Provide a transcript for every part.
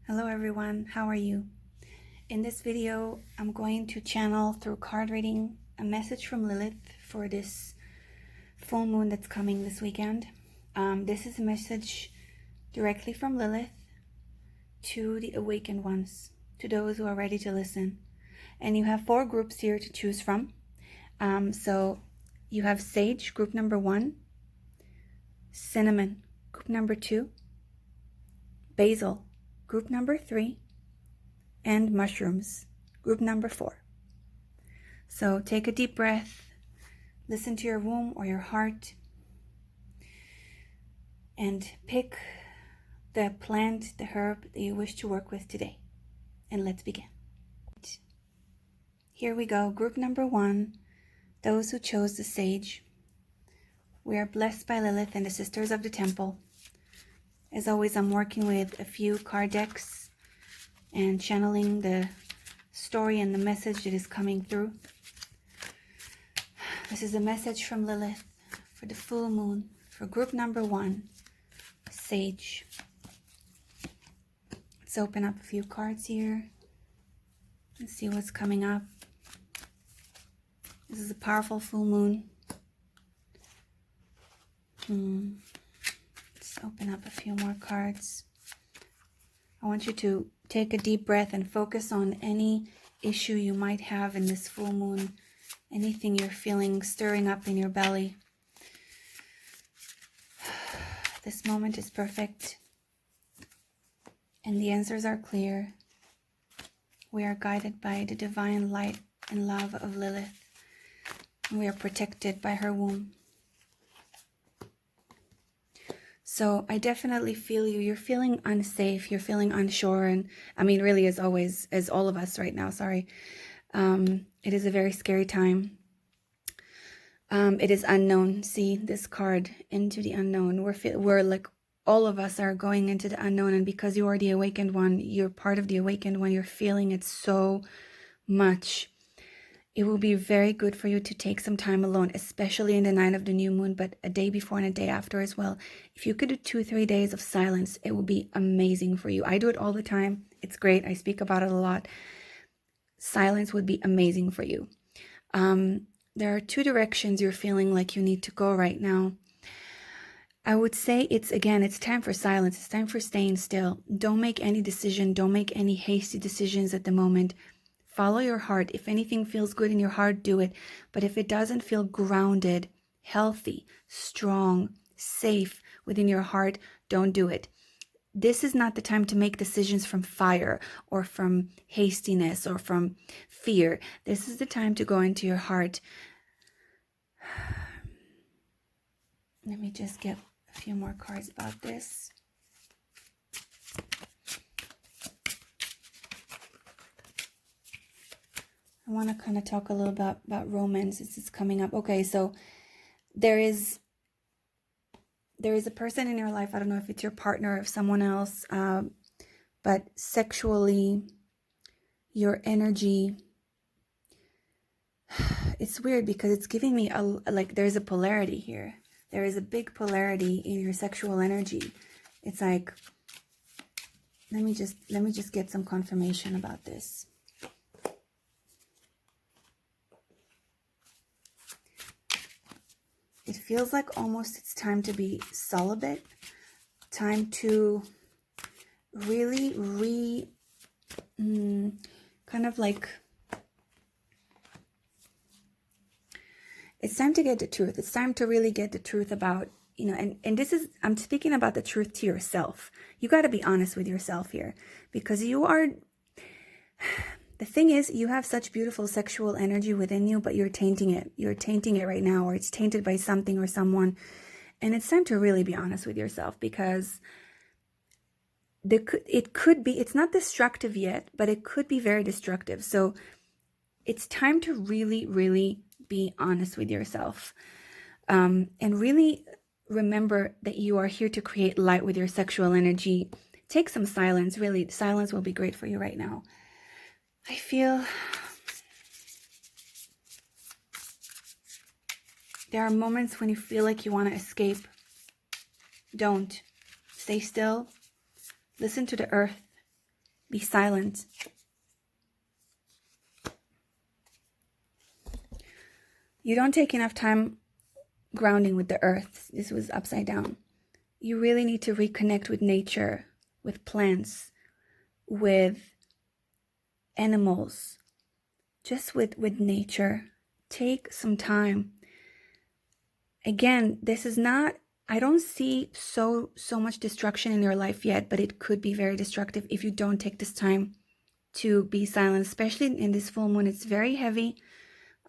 Hello everyone, how are you? In this video, I'm going to channel through card reading a message from Lilith for this full moon that's coming this weekend. This is a message directly from Lilith to the awakened ones, to those who are ready to listen. And you have 4 groups here to choose from. So you have Sage, group number 1, Cinnamon, group number 2, Basil, group number 3, and Mushrooms, group number 4. So take a deep breath, listen to your womb or your heart, and pick the plant, the herb that you wish to work with today. And let's begin. Here we go, group number 1, those who chose the Sage. We are blessed by Lilith and the Sisters of the Temple. As always, I'm working with a few card decks and channeling the story and the message that is coming through. This is a message from Lilith for the full moon, for group number 1, Sage. Let's open up a few cards here and see what's coming up. This is a powerful full moon. Let's open up a few more cards. I want you to take a deep breath and focus on any issue you might have in this full moon, anything you're feeling stirring up in your belly. This moment is perfect, and the answers are clear. We are guided by the divine light and love of Lilith, and we are protected by her womb. So I definitely feel you. You're feeling unsafe. You're feeling unsure. And I mean, really, as always, as all of us right now, sorry. It is a very scary time. It is unknown. See this card, into the unknown. We're like, all of us are going into the unknown. And because you are the awakened one, you're part of the awakened one, you're feeling it so much. It will be very good for you to take some time alone, especially in the night of the new moon, but a day before and a day after as well. If you could do 2-3 days of silence, it will be amazing for you. I do it all the time. It's great. I speak about it a lot. Silence would be amazing for you. There are 2 directions you're feeling like you need to go right now. I would say it's time for silence. It's time for staying still. Don't make any decision. Don't make any hasty decisions at the moment. Follow your heart. If anything feels good in your heart, do it. But if it doesn't feel grounded, healthy, strong, safe within your heart, don't do it. This is not the time to make decisions from fire or from hastiness or from fear. This is the time to go into your heart. Let me just get a few more cards about this. I want to kind of talk a little about romance. This is coming up. Okay, so there is a person in your life. I don't know if it's your partner or if someone else, but sexually, your energy, it's weird because it's giving me like there's a polarity here. There is a big polarity in your sexual energy. It's like, let me just get some confirmation about this. It feels like almost it's time to be celibate, time to really kind of like, it's time to get the truth. It's time to really get the truth about, and this is, I'm speaking about the truth to yourself. You got to be honest with yourself here, because you are, the thing is, you have such beautiful sexual energy within you, but you're tainting it. You're tainting it right now, or it's tainted by something or someone. And it's time to really be honest with yourself, because it could be, it's not destructive yet, but it could be very destructive. So it's time to really be honest with yourself. And really remember that you are here to create light with your sexual energy. Take some silence. Really, silence will be great for you right now. I feel there are moments when you feel like you want to escape. Don't. Stay still. Listen to the earth. Be silent. You don't take enough time grounding with the earth. This was upside down. You really need to reconnect with nature, with plants, with animals, just with nature. Take some time. Again, this is not, I don't see so much destruction in your life yet, but it could be very destructive if you don't take this time to be silent, especially in this full moon. It's very heavy.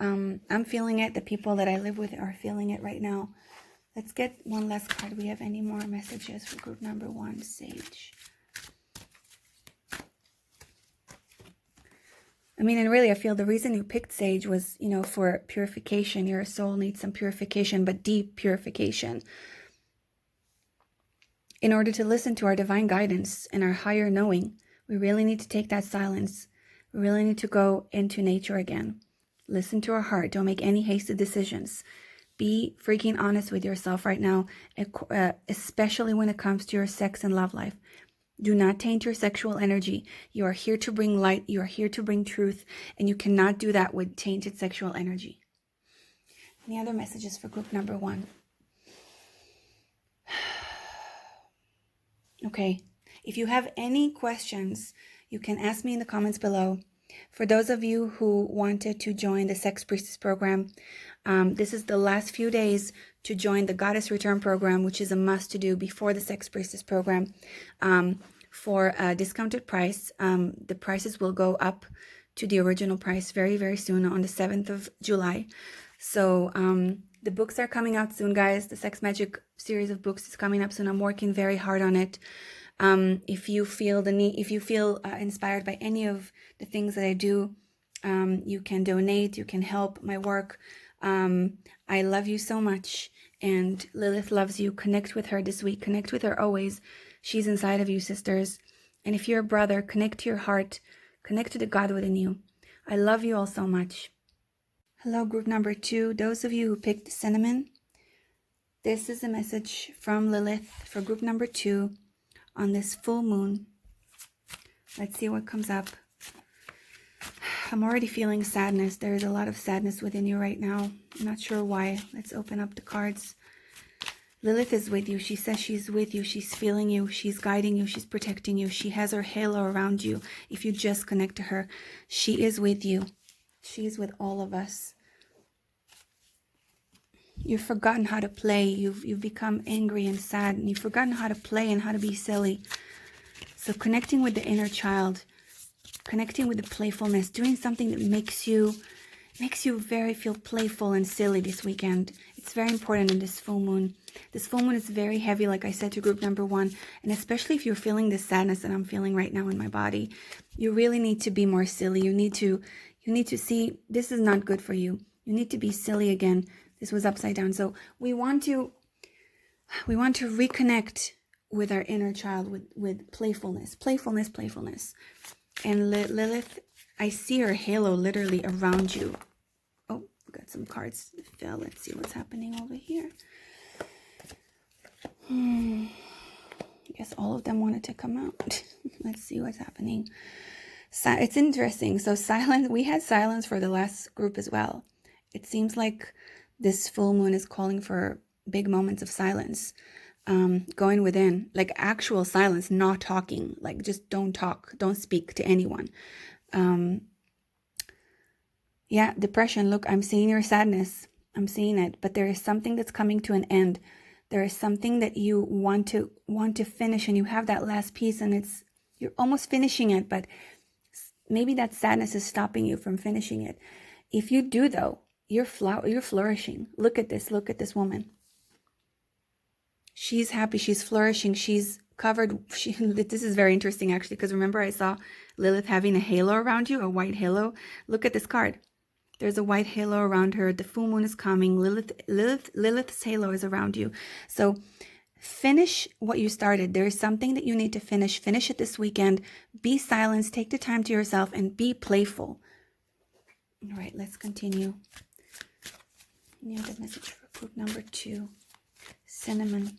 I'm feeling it. The people that I live with are feeling it right now. Let's get one last card. Do we have any more messages for group number 1, Sage? I mean, and really, I feel the reason you picked Sage was, you know, for purification. Your soul needs some purification, but deep purification. In order to listen to our divine guidance and our higher knowing, we really need to take that silence. We really need to go into nature again. Listen to our heart. Don't make any hasty decisions. Be freaking honest with yourself right now, especially when it comes to your sex and love life. Do not taint your sexual energy. You are here to bring light. You are here to bring truth. And you cannot do that with tainted sexual energy. Any other messages for group number 1? Okay. If you have any questions, you can ask me in the comments below. For those of you who wanted to join the Sex Priestess program, this is the last few days to join the Goddess Return program, which is a must to do before the Sex Priestess program, for a discounted price. The prices will go up to the original price very, very soon on the 7th of July. So the books are coming out soon, guys. The Sex Magic series of books is coming up soon. I'm working very hard on it. If you feel the need, if you feel inspired by any of the things that I do, you can donate, you can help my work. I love you so much, and Lilith loves you. Connect with her this week. Connect with her always. She's inside of you, sisters. And if you're a brother, connect to your heart. Connect to the God within you. I love you all so much. Hello, group number 2. Those of you who picked cinnamon, this is a message from Lilith for group number 2 on this full moon. Let's see what comes up. I'm already feeling sadness. There is a lot of sadness within you right now. I'm not sure why. Let's open up the cards. Lilith is with you. She says she's with you. She's feeling you. She's guiding you. She's protecting you. She has her halo around you. If you just connect to her, she is with you. She is with all of us. You've forgotten how to play. You've become angry and sad, and you've forgotten how to play and how to be silly. So connecting with the inner child, connecting with the playfulness, doing something that makes you feel playful and silly this weekend. It's very important in this full moon. This full moon is very heavy, like I said, to group number 1, and especially if you're feeling this sadness that I'm feeling right now in my body, you really need to be more silly. You need to see this is not good for you. You need to be silly again. This was upside down. So we want to reconnect with our inner child, with playfulness. And Lilith, I see her halo literally around you. Oh, we got some cards that fell. Let's see what's happening over here. I guess all of them wanted to come out. Let's see what's happening. It's interesting. So silence, we had silence for the last group as well. It seems like this full moon is calling for big moments of silence, going within, like actual silence, not talking, like just don't talk, don't speak to anyone. Yeah, depression. Look, I'm seeing your sadness. I'm seeing it, but there is something that's coming to an end. There is something that you want to finish, and you have that last piece, and you're almost finishing it, but maybe that sadness is stopping you from finishing it. If you do, though, you're flourishing. Look at this woman. She's happy, she's flourishing, she's covered. This is very interesting, actually, because remember I saw Lilith having a halo around you, a white halo. Look at this card. There's a white halo around her. The full moon is coming. Lilith's halo is around you. So finish what you started. There is something that you need to finish. Finish it this weekend. Be silent. Take the time to yourself and be playful. All right, let's continue. Any other message for group number 2? Cinnamon.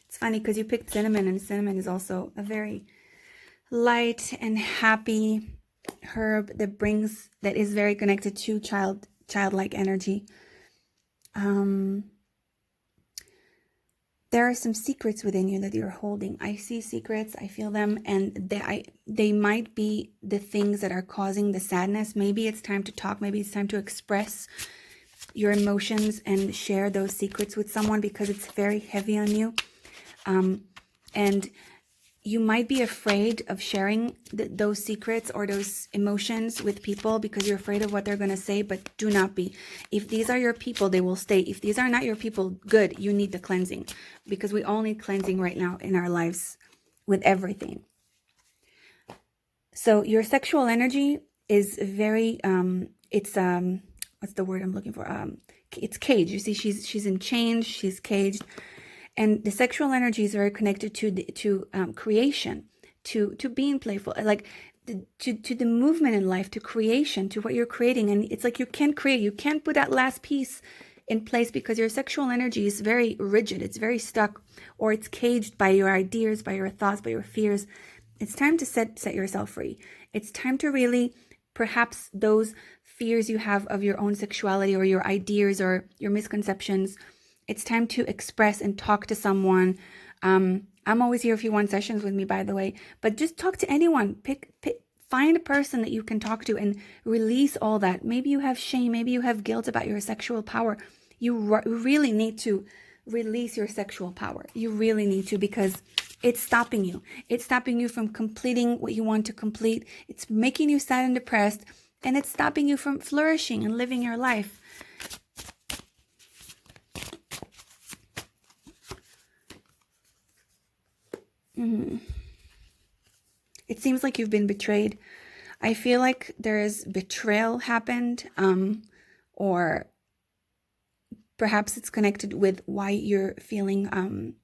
It's funny because you picked cinnamon, and cinnamon is also a very light and happy herb that is very connected to childlike energy. There are some secrets within you that you're holding. I see secrets, I feel them, and they might be the things that are causing the sadness. Maybe it's time to talk. Maybe it's time to express your emotions and share those secrets with someone, because it's very heavy on you. And you might be afraid of sharing those secrets or those emotions with people because you're afraid of what they're going to say, but do not be. If these are your people, they will stay. If these are not your people, good, you need the cleansing, because we all need cleansing right now in our lives with everything. So your sexual energy is very, what's the word I'm looking for? It's caged. You see, she's in chains, she's caged. And the sexual energy is very connected to creation, to being playful, like to the movement in life, to creation, to what you're creating. And it's like you can't create, you can't put that last piece in place because your sexual energy is very rigid, it's very stuck, or it's caged by your ideas, by your thoughts, by your fears. It's time to set yourself free. It's time to really, perhaps those fears you have of your own sexuality or your ideas or your misconceptions, it's time to express and talk to someone. I'm always here if you want sessions with me, by the way, but just talk to anyone. Find a person that you can talk to and release all that. Maybe you have shame, maybe you have guilt about your sexual power. You really need to release your sexual power. You really need to, because it's stopping you. It's stopping you from completing what you want to complete. It's making you sad and depressed, and it's stopping you from flourishing and living your life. It seems like you've been betrayed. I feel like there is betrayal happened, or perhaps it's connected with why you're feeling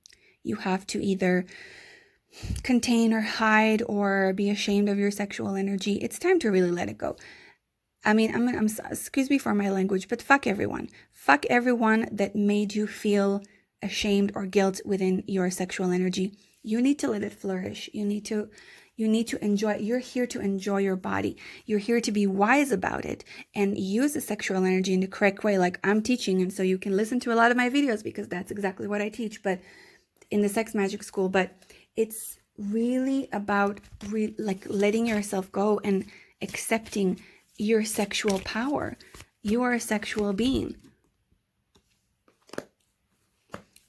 you have to either contain or hide or be ashamed of your sexual energy. It's time to really let it go. I mean, excuse me for my language, but fuck everyone. Fuck everyone that made you feel ashamed or guilt within your sexual energy. You need to let it flourish. You need to enjoy. You're here to enjoy your body. You're here to be wise about it and use the sexual energy in the correct way, like I'm teaching. And so you can listen to a lot of my videos because that's exactly what I teach, but in the Sex Magic School. But it's really about like letting yourself go and accepting your sexual power. You are a sexual being.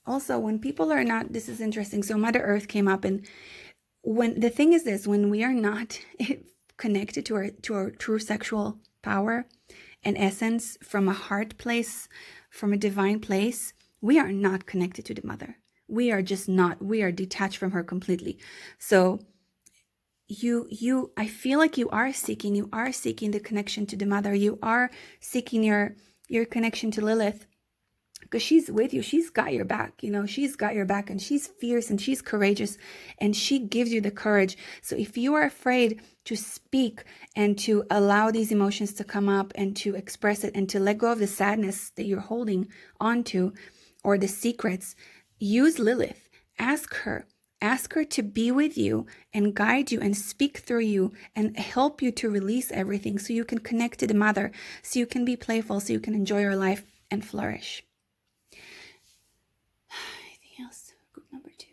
Also, when people are not, this is interesting. So Mother Earth came up, and when the thing is this, when we are not connected to our true sexual power and essence from a heart place, from a divine place, we are not connected to the mother. We are just not. We are detached from her completely. So I feel like you are seeking the connection to the mother. You are seeking your connection to Lilith, because she's with you. She's got your back, she's got your back, and she's fierce and she's courageous, and she gives you the courage. So if you are afraid to speak and to allow these emotions to come up and to express it and to let go of the sadness that you're holding onto, or the secrets, use Lilith. Ask her to be with you and guide you and speak through you and help you to release everything, so you can connect to the mother, so you can be playful, so you can enjoy your life and flourish. Anything else? Group number 2.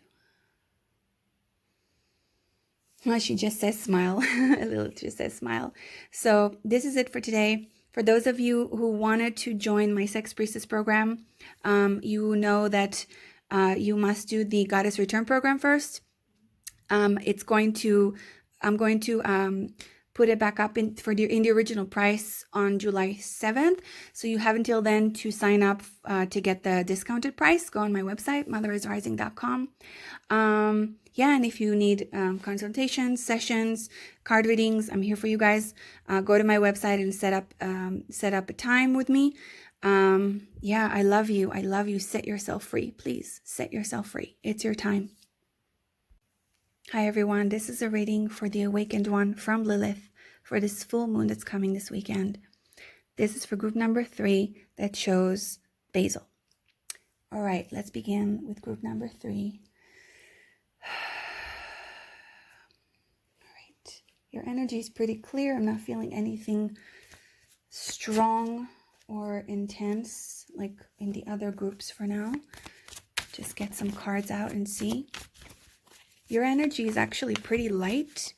Well, she just says smile. Lilith just says smile. So this is it for today. For those of you who wanted to join my Sex Priestess program, you know that you must do the Goddess Return program first. I'm going to put it back up in the original price on July 7th. So you have until then to sign up to get the discounted price. Go on my website, motherisrising.com. Yeah, and if you need consultations, sessions, card readings, I'm here for you guys. Go to my website and set up a time with me. Yeah, I love you. I love you. Set yourself free. Please set yourself free. It's your time. Hi, everyone. This is a reading for the Awakened One from Lilith for this full moon that's coming this weekend. This is for group number 3 that shows basil. All right, let's begin with group number 3. All Your energy is pretty clear. I'm not feeling anything strong or intense like in the other groups for now. Just get some cards out and see. Your energy is actually pretty light.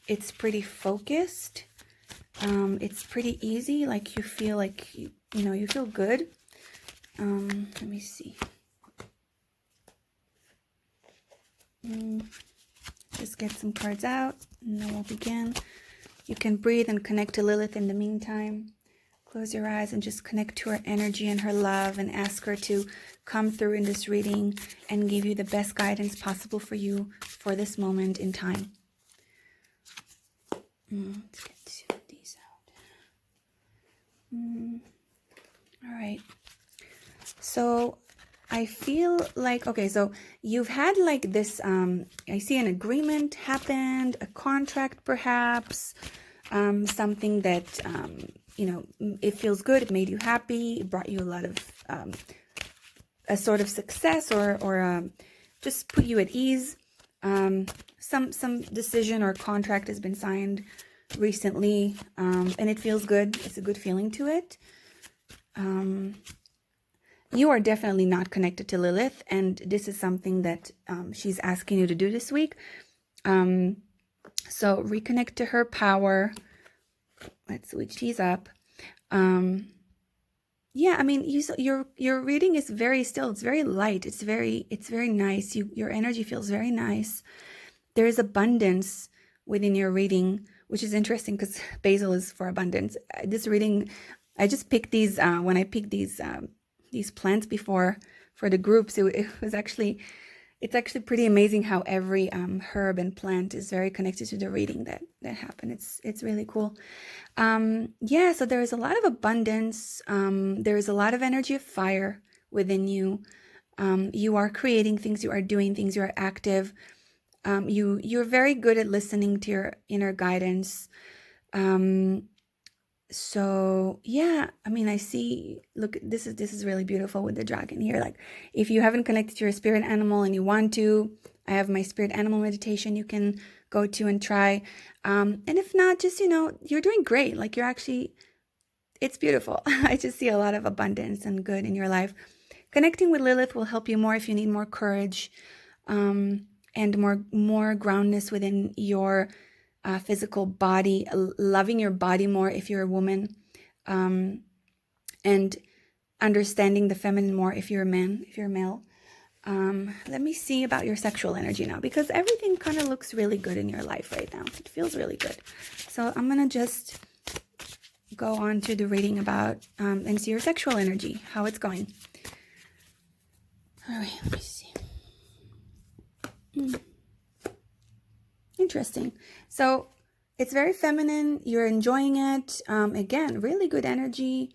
It's pretty focused. It's pretty easy. Like you feel like, you feel good. Let me see. Just get some cards out and then we'll begin. You can breathe and connect to Lilith in the meantime. Close your eyes and just connect to her energy and her love and ask her to come through in this reading and give you the best guidance possible for you for this moment in time. Let's get these out. All right. So I feel like, okay, so you've had like this, I see an agreement happened, a contract perhaps, something that, it feels good, it made you happy, it brought you a lot of, a sort of success or just put you at ease. Some decision or contract has been signed recently, and it feels good. It's a good feeling to it. You are definitely not connected to Lilith, and this is something that she's asking you to do this week. So reconnect to her power. Let's switch these up. Yeah, I mean, your reading is very still. It's very light. It's very nice. Your energy feels very nice. There is abundance within your reading, which is interesting because basil is for abundance. This reading, I just picked these when I picked these plants before for the groups. It's actually pretty amazing how every herb and plant is very connected to the reading that happened. It's really cool. Yeah, so there is a lot of abundance. There is a lot of energy of fire within you. You are creating things, you are doing things, you are active. You're very good at listening to your inner guidance. So yeah, I mean, I see, look, this is really beautiful with the dragon here. Like if you haven't connected to your spirit animal and you want to, I have my spirit animal meditation you can go to and try. And if not, just, you're doing great. Like it's beautiful. I just see a lot of abundance and good in your life. Connecting with Lilith will help you more if you need more courage, and more groundness within your physical body, loving your body more if you're a woman, and understanding the feminine more if you're a man, if you're a male. Let me see about your sexual energy now, because everything kind of looks really good in your life right now. It feels really good. So I'm going to just go on to the reading about and see your sexual energy, how it's going. All right, let me see. Interesting. So it's very feminine. You're enjoying it. Again, really good energy.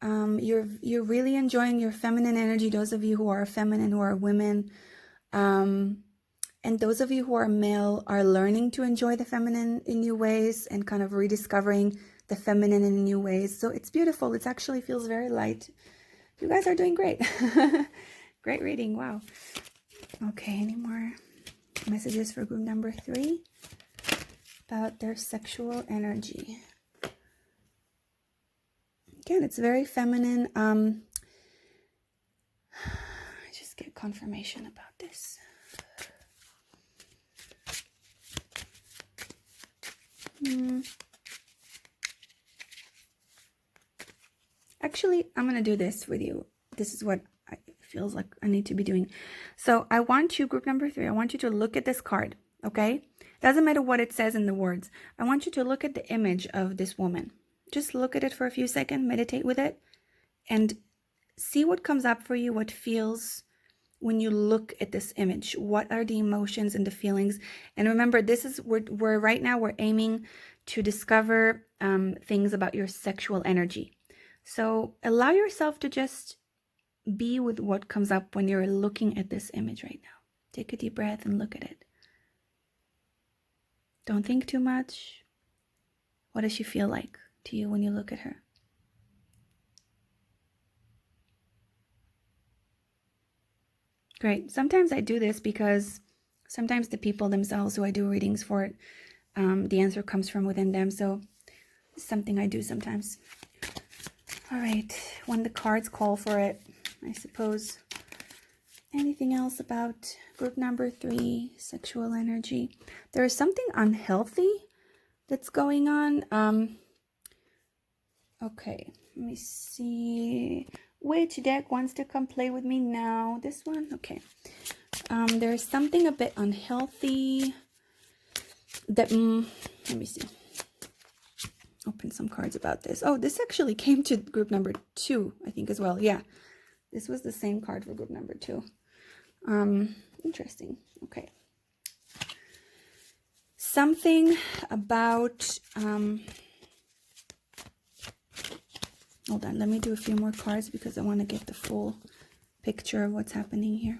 You're really enjoying your feminine energy. Those of you who are feminine, who are women, and those of you who are male are learning to enjoy the feminine in new ways and kind of rediscovering the feminine in new ways. So it's beautiful. It actually feels very light. You guys are doing great. Great reading. Wow. Okay, any more messages for group number 3 about their sexual energy? Again, it's very feminine. I just get confirmation about this. Actually, I'm going to do this with you. This is what it feels like I need to be doing. So I want you, group number 3, I want you to look at this card, okay? Doesn't matter what it says in the words. I want you to look at the image of this woman. Just look at it for a few seconds, meditate with it, and see what comes up for you, what feels when you look at this image. What are the emotions and the feelings? And remember, this is we're right now we're aiming to discover things about your sexual energy. So allow yourself to just be with what comes up when you're looking at this image right now. Take a deep breath and look at it. Don't think too much. What does she feel like to you when you look at her? Great. Sometimes I do this because sometimes the people themselves who I do readings for, the answer comes from within them. So it's something I do sometimes. All right, when the cards call for it, I suppose. Anything else about group number 3, sexual energy? There is something unhealthy that's going on. Okay, let me see. Which deck wants to come play with me now? This one? Okay. There's something a bit unhealthy that, let me see. Open some cards about this. Oh, this actually came to group number 2, I think, as well. Yeah, this was the same card for group number 2. Interesting. Okay. Something about, hold on, let me do a few more cards because I want to get the full picture of what's happening here.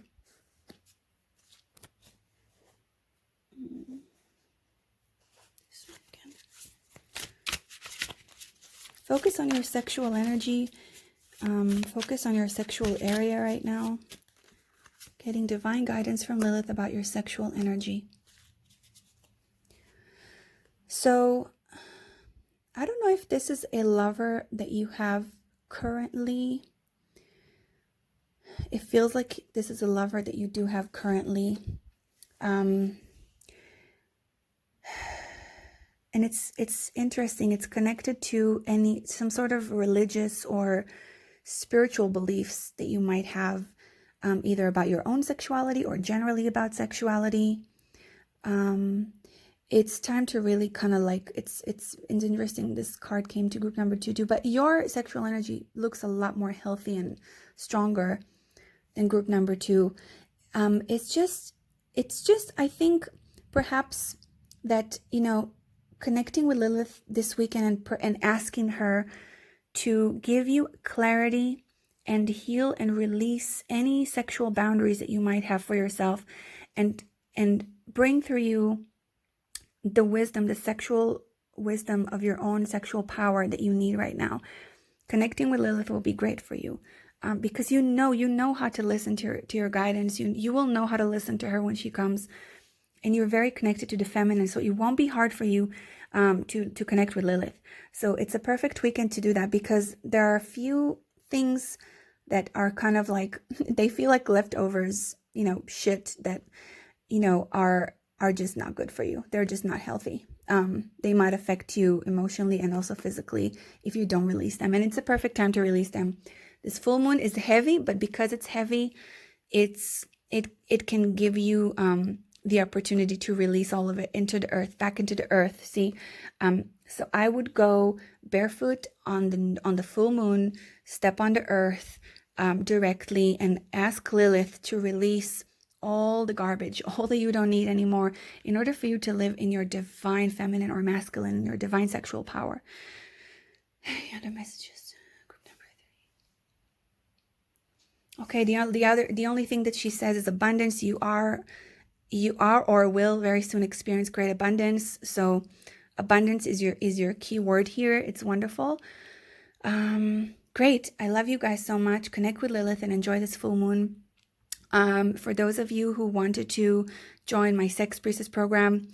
Focus on your sexual energy. Focus on your sexual area right now. Getting divine guidance from Lilith about your sexual energy. So, I don't know if this is a lover that you have currently. It feels like this is a lover that you do have currently. And it's interesting. It's connected to some sort of religious or spiritual beliefs that you might have, either about your own sexuality or generally about sexuality. It's time to really kind of like, it's interesting. This card came to group number 2 too, but your sexual energy looks a lot more healthy and stronger than group number 2. It's just, I think perhaps that, connecting with Lilith this weekend and asking her to give you clarity and heal and release any sexual boundaries that you might have for yourself, and bring through you the wisdom, the sexual wisdom of your own sexual power that you need right now. Connecting with Lilith will be great for you, because you know how to listen to your guidance. You will know how to listen to her when she comes, and you're very connected to the feminine, so it won't be hard for you to connect with Lilith. So it's a perfect weekend to do that, because there are a few things that are kind of like, they feel like leftovers, shit that, are just not good for you. They're just not healthy. They might affect you emotionally and also physically if you don't release them. And it's a perfect time to release them. This full moon is heavy, but because it's heavy, it can give you the opportunity to release all of it into the earth, back into the earth. See, so I would go barefoot on the full moon, step on the earth directly, and ask Lilith to release all the garbage, all that you don't need anymore, in order for you to live in your divine feminine or masculine, your divine sexual power. Other messages. Group number 3. Okay, the only thing that she says is abundance. You are or will very soon experience great abundance. So abundance is your key word here. It's wonderful. Great. I love you guys so much. Connect with Lilith and enjoy this full moon. For those of you who wanted to join my Sex Priestess program,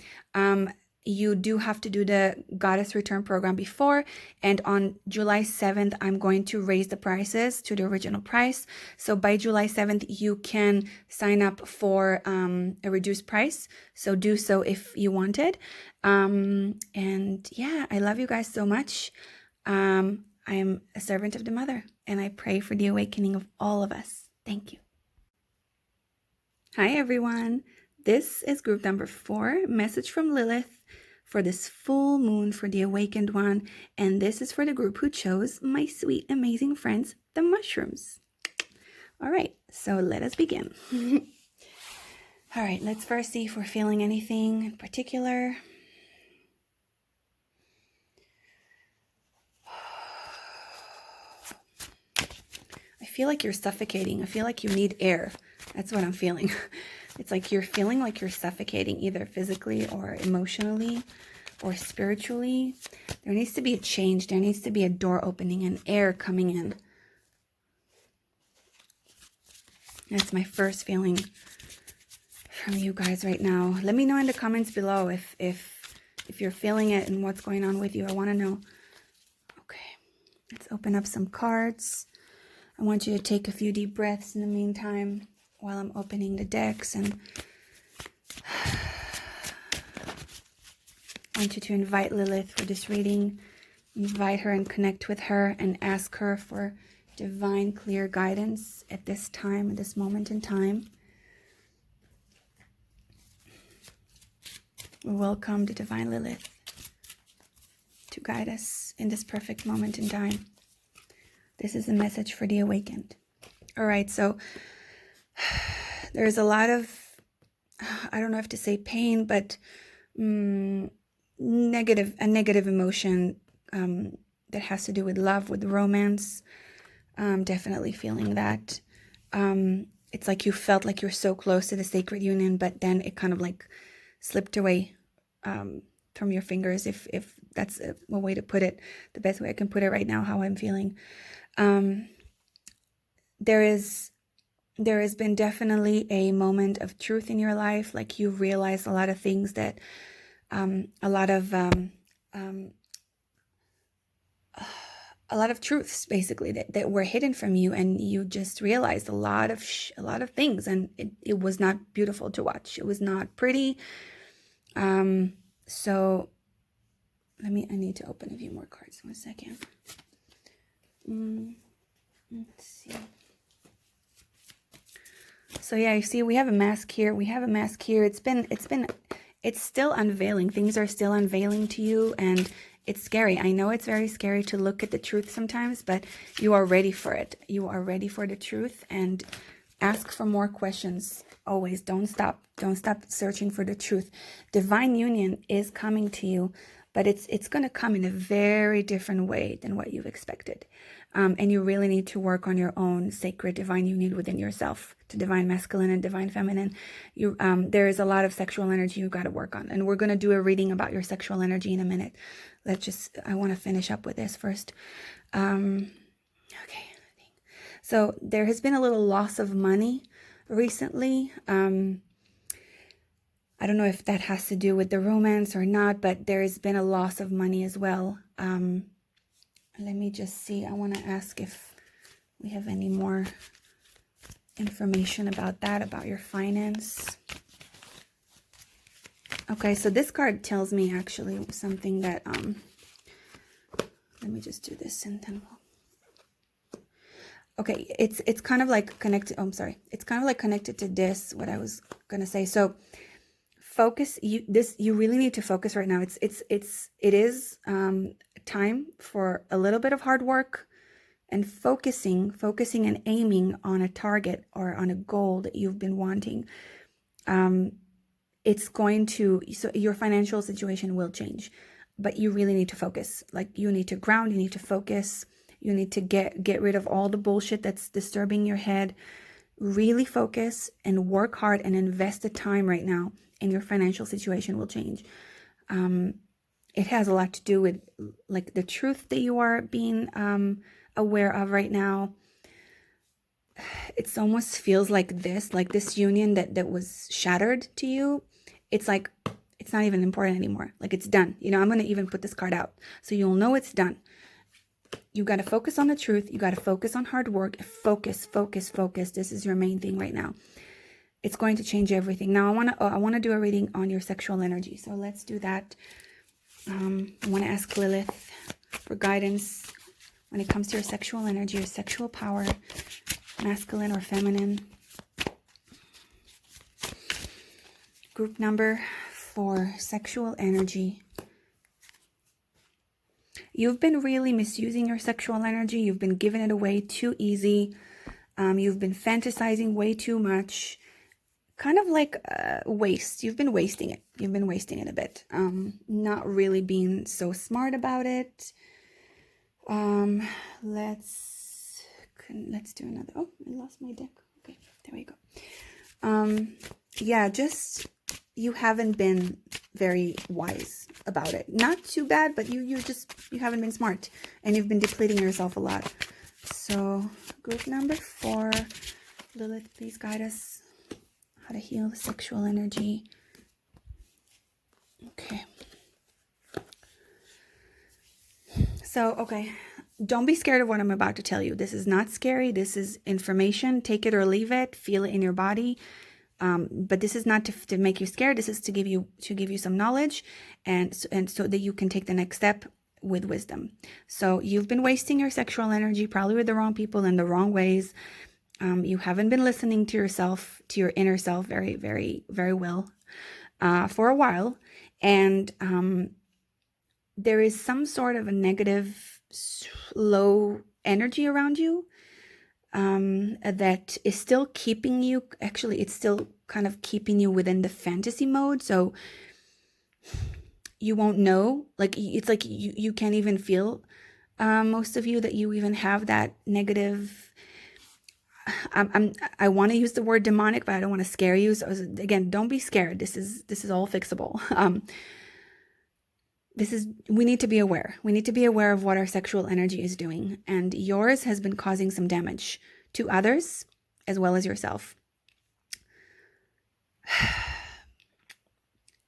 you do have to do the Goddess Return program before, and on July 7th, I'm going to raise the prices to the original price. So by July 7th, you can sign up for a reduced price. So do so if you wanted. And yeah, I love you guys so much. I am a servant of the Mother, and I pray for the awakening of all of us. Thank you. Hi, everyone. This is group number 4, message from Lilith for this full moon for the awakened one. And this is for the group who chose my sweet, amazing friends, the mushrooms. All right, so let us begin. All right, let's first see if we're feeling anything in particular. I feel like you're suffocating. I feel like you need air. That's what I'm feeling. It's like you're feeling like you're suffocating, either physically or emotionally or spiritually. There needs to be a change. There needs to be a door opening and air coming in. That's my first feeling from you guys right now. Let me know in the comments below if if you're feeling it and what's going on with you. I want to know. Okay, let's open up some cards. I want you to take a few deep breaths in the meantime while I'm opening the decks, and I want you to invite Lilith for this reading. Invite her and connect with her and ask her for divine, clear guidance at this time, at this moment in time. Welcome to Divine Lilith to guide us in this perfect moment in time. This is a message for the awakened. All right, so there's a lot of, I don't know if to say pain, but a negative emotion that has to do with love, with romance. Definitely feeling that. It's like you felt like you're so close to the sacred union, but then it kind of like slipped away from your fingers, if that's a way to put it, the best way I can put it right now, how I'm feeling. There has been definitely a moment of truth in your life, like you realized a lot of things that a lot of truths basically that were hidden from you, and you just realized a lot of things, and it was not beautiful to watch. It was not pretty. So I need to open a few more cards. 1 second. Let's see. So yeah, you see we have a mask here. It's still unveiling. Things are still unveiling to you, and it's scary. I know it's very scary to look at the truth sometimes, but you are ready for it. You are ready for the truth, and ask for more questions. Always don't stop searching for the truth. Divine union is coming to you, but it's going to come in a very different way than what you've expected. And you really need to work on your own sacred divine union within yourself, to divine masculine and divine feminine. There is a lot of sexual energy you've got to work on, and we're going to do a reading about your sexual energy in a minute. I want to finish up with this first. Okay. So there has been a little loss of money recently. I don't know if that has to do with the romance or not, but there has been a loss of money as well. Let me just see. I want to ask if we have any more information about that, about your finance. Okay, so this card tells me actually something that, let me just do this and then we'll... Okay, it's kind of like connected. Oh, I'm sorry. It's kind of like connected to this, what I was going to say. So focus, you really need to focus right now. It is time for a little bit of hard work and focusing and aiming on a target or on a goal that you've been wanting. It's going to, so your financial situation will change, but you really need to focus. Like, you need to ground, you need to focus, you need to get rid of all the bullshit that's disturbing your head. Really focus and work hard and invest the time right now, and your financial situation will change. It has a lot to do with like the truth that you are being aware of right now. It almost feels like this union that was shattered to you. It's like, it's not even important anymore. Like, it's done. You know, I'm going to even put this card out so you'll know it's done. You got to focus on the truth. You got to focus on hard work. Focus. This is your main thing right now. It's going to change everything. Now I want to do a reading on your sexual energy. So let's do that. I want to ask Lilith for guidance when it comes to your sexual energy, your sexual power, masculine or feminine. Group number 4, sexual energy. You've been really misusing your sexual energy. You've been giving it away too easy. You've been fantasizing way too much. Kind of like waste. You've been wasting it. You've been wasting it a bit. Not really being so smart about it. Let's do another. Oh, I lost my deck. Okay, there we go. Yeah, just you haven't been very wise about it. Not too bad, but you haven't been smart, and you've been depleting yourself a lot. So group number 4, Lilith, please guide us how to heal the sexual energy. Okay. So, okay, don't be scared of what I'm about to tell you. This is not scary. This is information. Take it or leave it. Feel it in your body. But this is not to make you scared. This is to give you some knowledge, and so that you can take the next step with wisdom. So you've been wasting your sexual energy probably with the wrong people in the wrong ways. You haven't been listening to yourself, to your inner self, very, very, very well for a while, and there is some sort of a negative, low energy around you that is still keeping you, actually, it's still kind of keeping you within the fantasy mode. So you won't know, like, it's like you can't even feel, most of you, that you even have that negative. I want to use the word demonic, but I don't want to scare you. So again, don't be scared. This is all fixable. We need to be aware. We need to be aware of what our sexual energy is doing. And yours has been causing some damage to others as well as yourself.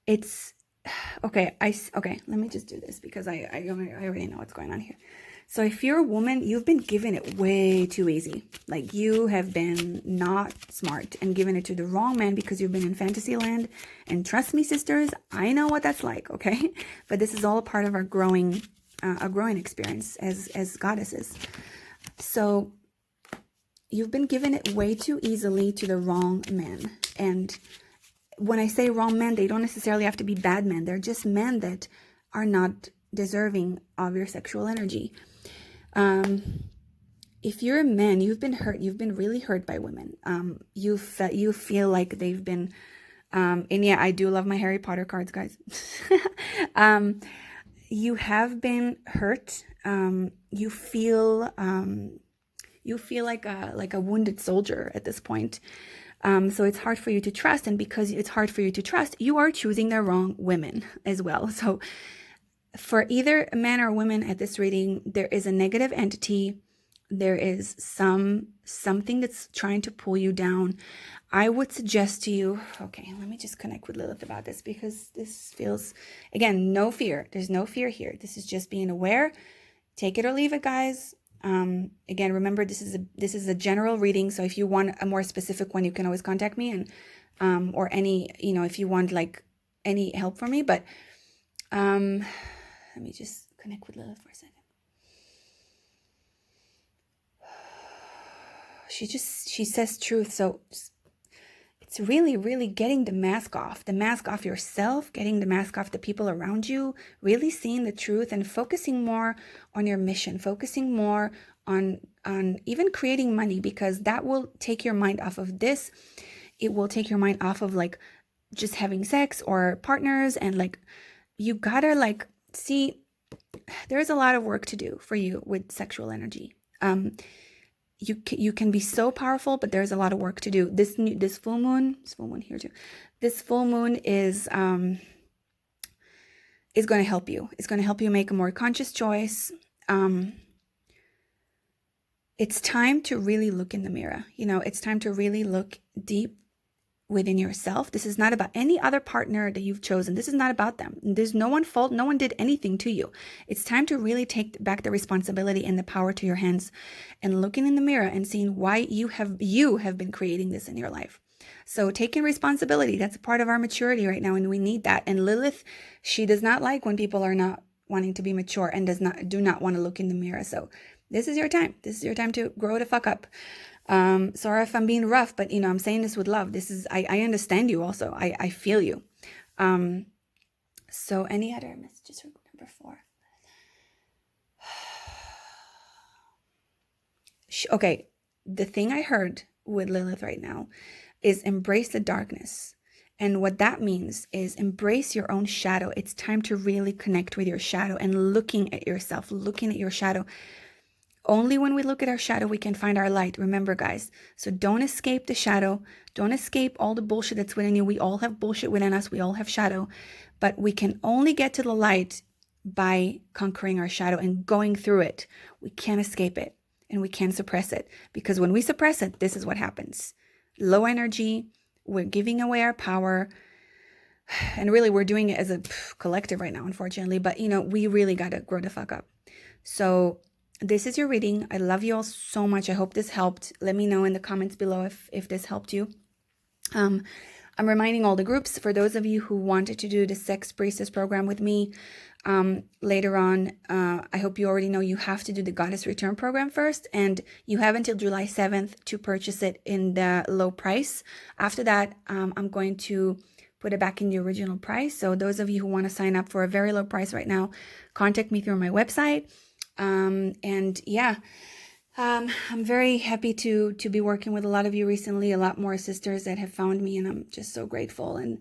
It's okay. Okay, let me just do this because I already know what's going on here. So if you're a woman, you've been giving it way too easy. Like, you have been not smart and given it to the wrong man because you've been in fantasy land. And trust me, sisters, I know what that's like, okay? But this is all a part of our growing experience as goddesses. So you've been given it way too easily to the wrong man. And when I say wrong men, they don't necessarily have to be bad men. They're just men that are not deserving of your sexual energy. If you're a man, you've been hurt. You've been really hurt by women. You feel like they've been, and yeah, I do love my Harry Potter cards, guys. You have been hurt. You feel like a wounded soldier at this point. So it's hard for you to trust, and because it's hard for you to trust, you are choosing the wrong women as well. So for either a man or a woman at this reading, there is a negative entity. There is something that's trying to pull you down. I would suggest to you, okay, let me just connect with Lilith about this, because this feels, again, no fear. There's no fear here. This is just being aware. Take it or leave it, guys. Again, remember, this is a general reading. So if you want a more specific one, you can always contact me, and or any, if you want like any help from me. But let me just connect with Lilith for a second. She says truth. So it's really, really getting the mask off yourself, getting the mask off the people around you, really seeing the truth and focusing more on your mission, focusing more on even creating money, because that will take your mind off of this. It will take your mind off of like just having sex or partners, and like, you gotta like see, there's a lot of work to do for you with sexual energy. You can be so powerful, but there's a lot of work to do. This full moon here too. This full moon is going to help you. It's going to help you make a more conscious choice. It's time to really look in the mirror. It's time to really look deep within yourself. This is not about any other partner that you've chosen. This is not about them. There's no one's fault. No one did anything to you. It's time to really take back the responsibility and the power to your hands, and looking in the mirror and seeing why you have been creating this in your life. So taking responsibility, that's a part of our maturity right now, and we need that. And Lilith, she does not like when people are not wanting to be mature and do not want to look in the mirror. So this is your time. This is your time to grow the fuck up. Sorry if I'm being rough, but I'm saying this with love. I understand you also. I feel you. So any other messages for number 4? Okay. The thing I heard with Lilith right now is embrace the darkness. And what that means is embrace your own shadow. It's time to really connect with your shadow and looking at yourself, looking at your shadow. Only when we look at our shadow, we can find our light. Remember, guys. So don't escape the shadow. Don't escape all the bullshit that's within you. We all have bullshit within us. We all have shadow. But we can only get to the light by conquering our shadow and going through it. We can't escape it, and we can't suppress it. Because when we suppress it, this is what happens. Low energy. We're giving away our power. And really, we're doing it as a collective right now, unfortunately. But, we really got to grow the fuck up. So this is your reading. I love you all so much. I hope this helped. Let me know in the comments below if this helped you. I'm reminding all the groups, for those of you who wanted to do the Sex Priestess program with me later on, I hope you already know you have to do the Goddess Return program first, and you have until July 7th to purchase it in the low price. After that, I'm going to put it back in the original price. So those of you who want to sign up for a very low price right now, contact me through my website. And yeah, I'm very happy to be working with a lot of you recently, a lot more sisters that have found me, and I'm just so grateful. And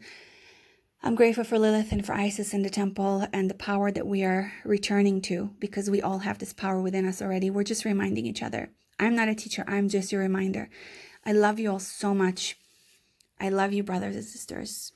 I'm grateful for Lilith and for Isis in the temple and the power that we are returning to, because we all have this power within us already. We're just reminding each other. I'm not a teacher. I'm just your reminder. I love you all so much. I love you, brothers and sisters.